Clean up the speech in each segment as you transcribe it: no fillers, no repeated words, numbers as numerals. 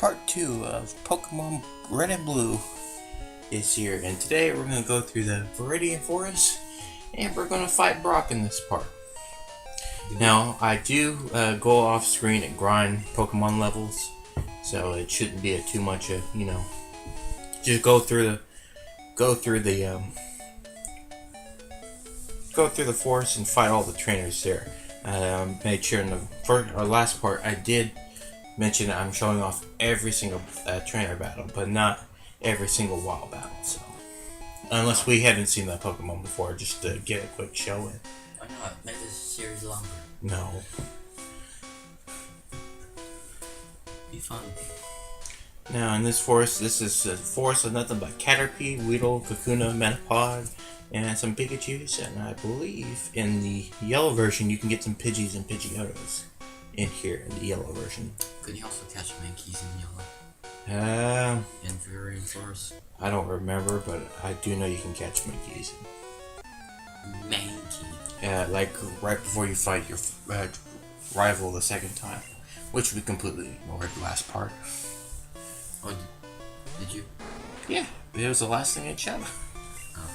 Part 2 of Pokemon Red and Blue is here, and today we're going to go through the Viridian Forest, and we're going to fight Brock in this part. Now, I do go off screen and grind Pokemon levels, so it shouldn't be too much of, just go through the forest and fight all the trainers there. Made sure in the last part I did mention that I'm showing off every single trainer battle, but not every single wild battle. So, unless we haven't seen that Pokemon before, just to get a quick show in. Why not? Make this series longer. No. Be fun. Now, in this forest, this is a forest of nothing but Caterpie, Weedle, Kakuna, Metapod, and some Pikachus, and I believe in the yellow version you can get some Pidgeys and Pidgeotos in here in the yellow version. Could you also catch Mankeys in yellow? In Viridian Forest? I don't remember, but I do know you can catch Mankeys. Mankey. Like right before you fight your rival the second time, which we completely ignored the last part. Oh, did you? Yeah, it was the last thing it showed. Oh.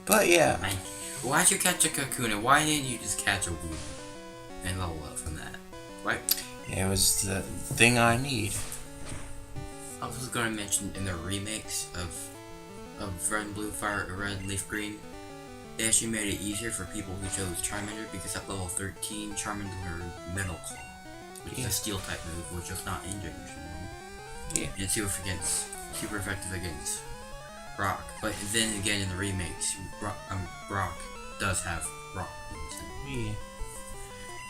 But yeah. Why'd you catch a Kakuna? Why didn't you just catch a Weedle and level up from that? What? Yeah, it was the thing I need. I was going to mention in the remakes of Red and Blue, Fire, Red, Leaf Green, they actually made it easier for people who chose Charmander, because at level 13, Charmander learned Metal Claw, which is a steel type move, which is not in Generation 1. Yeah. And it's super effective against Brock. But then again, in the remakes, Brock does have rock moves. Yeah.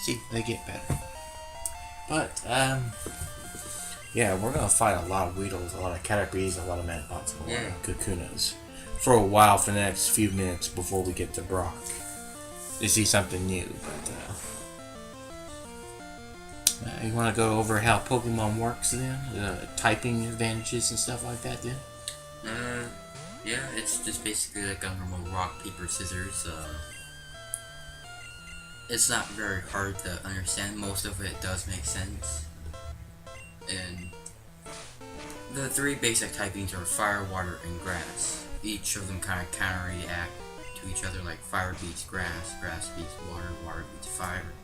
See, they get better. But, yeah, we're gonna fight a lot of Weedles, a lot of Caterpies, a lot of Metapods, and a lot of Kakunas for a while, for the next few minutes before we get to Brock. To see something new, but, you wanna go over how Pokemon works then? Typing advantages and stuff like that then? Yeah, it's just basically like a normal rock, paper, scissors. It's not very hard to understand. Most of it does make sense. And the three basic typings are fire, water, and grass. Each of them kind of counter-react to each other, like fire beats grass, grass beats water, water beats fire.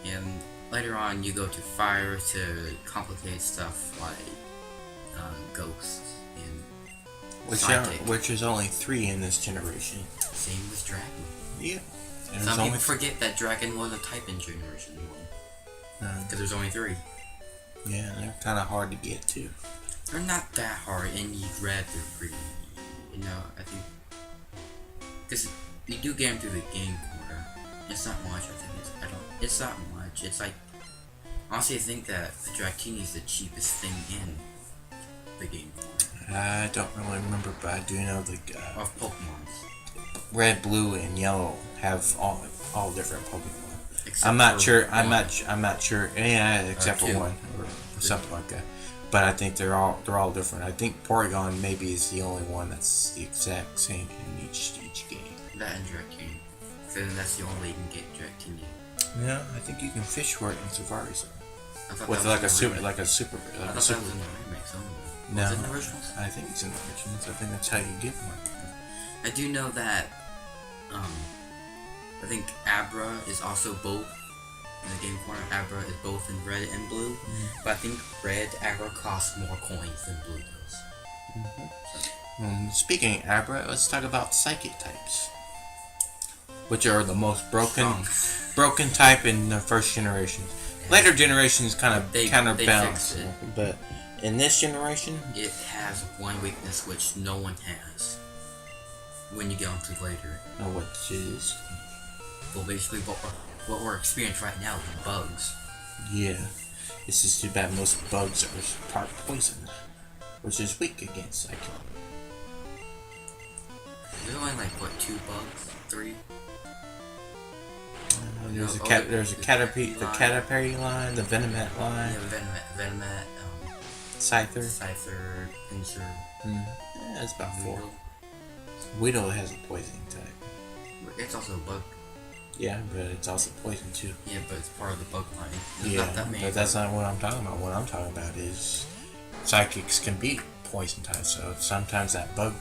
And later on you go to fire to complicate stuff like ghosts and Which is only 3 in this generation. Same with dragon. Yeah. And some people forget that dragon was a type in Generation 1. Because there's only 3. Yeah, they're kind of hard to get to. They're not that hard, and you'd rather pretty. I think. Because you do get them through the game corner. It's not much, I think. It's not much. It's like. Honestly, I think that the Dratini is the cheapest thing in the game corner. I don't really remember, but I do know the. Of Pokemon's. Red, blue, and yellow have all different Pokemon. Except I'm not sure. One. I'm not sure. Yeah, except for one or something like that. But I think they're all different. I think Porygon maybe is the only one that's the exact same in each game. That and Dratini. So then that's the only way you can get Dratini. Yeah, I think you can fish for it in Safari Zone. With like a super. I thought that was in the remakes only. No, Was it in the originals? I think it's in the originals. I think that's how you get one. I do know that, I think Abra is also both in the game corner. Abra is both in red and blue, but I think red Abra costs more coins than blue does. Speaking of Abra, let's talk about Psychic types, which are the most broken type in the first generation. Later generations kind of counterbalance, but in this generation, it has one weakness which no one has. When you get onto later. Oh, what is? Well, basically, what we're experiencing right now is bugs. Yeah, it's just too bad most bugs are part poison, which is weak against Cyclone. There's only like 2 bugs, 3. There's a Caterpie, the Caterpie line, the Venomat line. Yeah, Venomat, Scyther, Pinsir. Yeah, that's about 4. Weedle has a poison type. It's also a bug. Yeah, but it's also poison too. Yeah, but it's part of the bug line. There's Yeah, not that many. but that's not what I'm talking about. What I'm talking about is psychics can be poison type, so sometimes that bug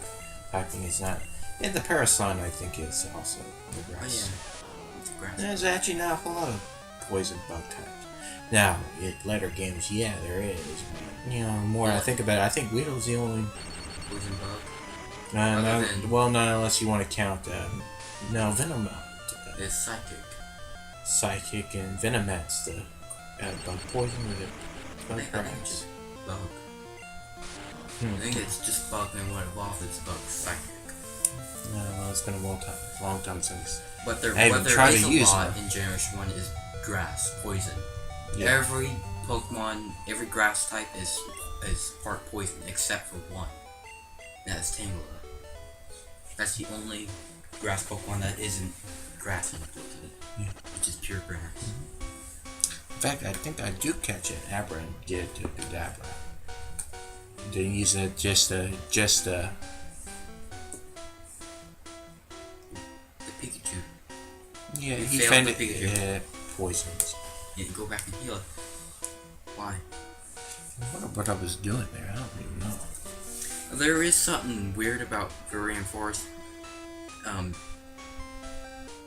typing is not. And the Paraslime, I think, is also the Oh grass. yeah, it's grass. There's actually not a whole lot of poison bug types. Now, in later games, yeah, there is. But, the more I think about it, I think Weedle's the only. Poison bug. Well, not unless you want to count. No, Venom. It's psychic. Psychic and Venomet's the bug poison with it. Bug I think it's grass. just bug. I think it's just bug, and what evolved is bug psychic. No, well, it's been a long time since. But there, I what even there tried is to a use lot them. in Generation 1 is grass, poison. Yeah. Every Pokemon, every grass type is part poison, except for one. That's Tangela. That's the only grass Pokemon that isn't grass infected, Yeah. which is pure grass. In fact, I think I do catch an Abra and get it to Kadabra. To use it just The Pikachu. yeah, You he failed found the it. Pikachu. Poisons. Yeah, go back and heal it. Why? I wonder what I was doing there. I don't even know. There is something weird about Viridian Forest.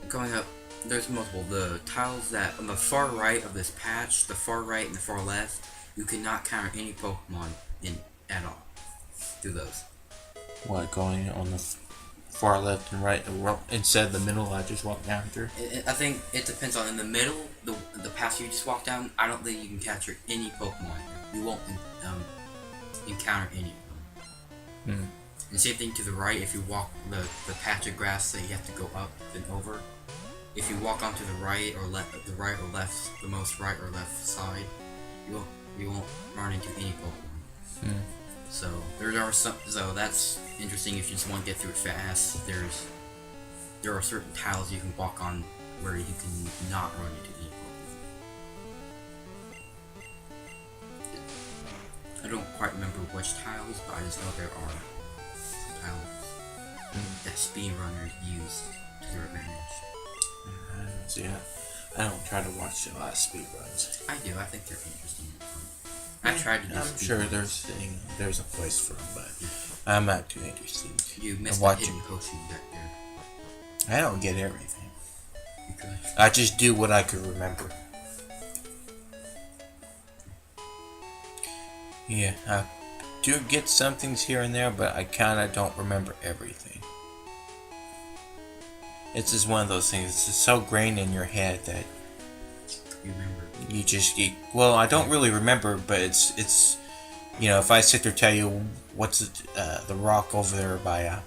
Going up, there's multiple. The tiles that on the far right of this patch, the far right and the far left, you cannot counter any Pokemon in at all through those. What, going on the far left and right, instead of the middle, I just walk down through? I think it depends on in the middle, the path you just walk down. I don't think you can capture any Pokemon. You won't encounter any of them. Hmm. And same thing to the right. If you walk the patch of grass that you have to go up and over. If you walk onto the right or left, the most right or left side, you won't run into any Pokemon. Hmm. So there are some. So that's interesting if you just want to get through it fast. There are certain tiles you can walk on where you can not run into any Pokemon. I don't quite remember which tiles, but I just know there are some tiles that speedrunners use to their advantage. See, I don't try to watch a lot of speedruns. I do. I think they're interesting and fun. I tried to do I'm speedruns. sure there's a place for them, but I'm not too interested. You in missed the watching. hidden potion back there. I don't get everything. Because I just do what I could remember. Yeah, I do get some things here and there, but I kind of don't remember everything. It's just one of those things. It's just so grained in your head that you remember. you just get. Well, I don't really remember, but it's. If I sit there and tell you what's the rock over there by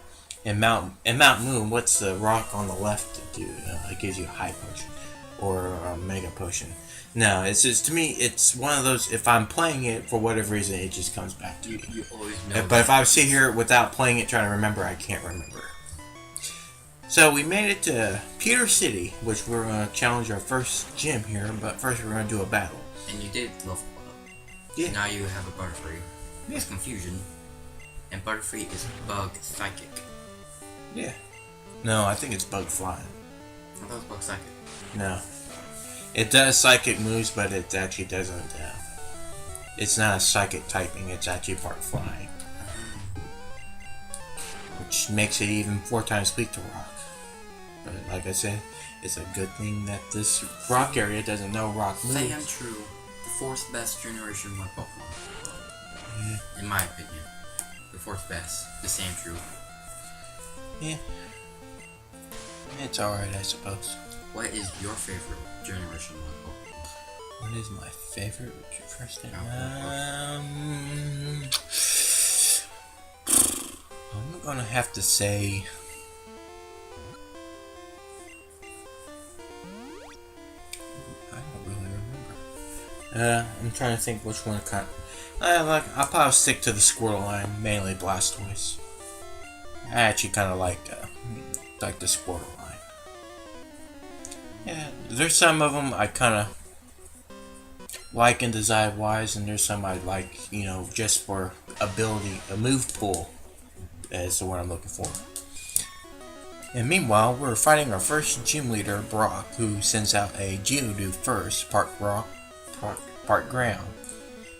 in Mount Moon, what's the rock on the left do? It gives you a high potion or a mega potion. No, it's just, to me, it's one of those. If I'm playing it for whatever reason, it just comes back to me. You always know. But if I sit here without playing it, trying to remember, I can't remember. So we made it to Pewter City, which we're going to challenge our first gym here. But first, we're going to do a battle. And you did level up. Yeah. Now you have a Butterfree. Yeah. It's confusion. And Butterfree is bug psychic. Yeah. No, I think it's bug flying. I thought it was bug psychic. No. It does psychic moves, but it actually doesn't. It's not a psychic typing, it's actually part flying. Which makes it even 4 times weak to rock. But like I said, it's a good thing that this rock area doesn't know rock moves. Say I'm true. The fourth best Generation 1 Pokemon. Yeah. In my opinion. The fourth best. The same true. Yeah. It's alright, I suppose. What is your favorite Generation 1 Pokemon? What is my favorite first name? I'm gonna have to say. I don't really remember. I'm trying to think which one to cut. I'll probably stick to the Squirtle line, mainly Blastoise. I actually kind of like the Squirtle line. Yeah, there's some of them I kind of like and design wise, and there's some I like, just for ability, a move pool is the one I'm looking for. And meanwhile, we're fighting our first gym leader, Brock, who sends out a Geodude first, part ground.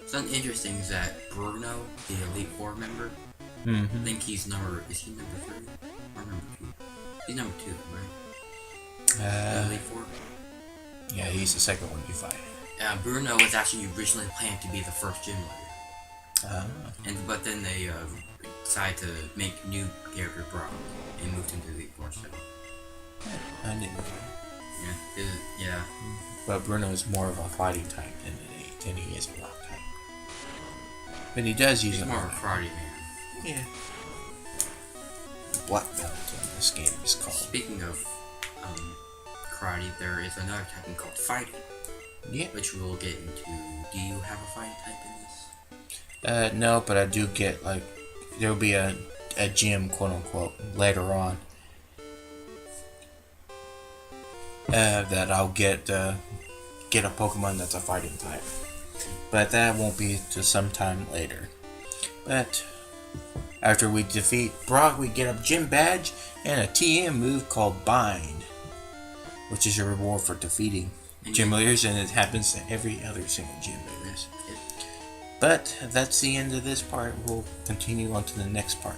Something interesting is that Bruno, the Elite Four member, I think he's number. Is he number 3 or number 2? He's number 2, right? The Elite Four. Yeah, he's the second one you fight. Bruno was actually originally planned to be the first gym leader, but then they decided to make new character Brock and moved him to the Elite Four. So I didn't know. yeah. But Bruno is more of a fighting type than he is a rock type. But he does use He's a more of a karate man. Yeah. Black belt in this game is called. Speaking of karate, there is another type called fighting. Yeah. Which we'll get into. Do you have a fighting type in this? No, but I do get, there'll be a gym, quote unquote, later on. That I'll get a Pokemon that's a fighting type. But that won't be till sometime later. But after we defeat Brock, we get a gym badge and a TM move called Bind, which is a reward for defeating gym leaders, and it happens to every other single gym leaders. But that's the end of this part. We'll continue on to the next part.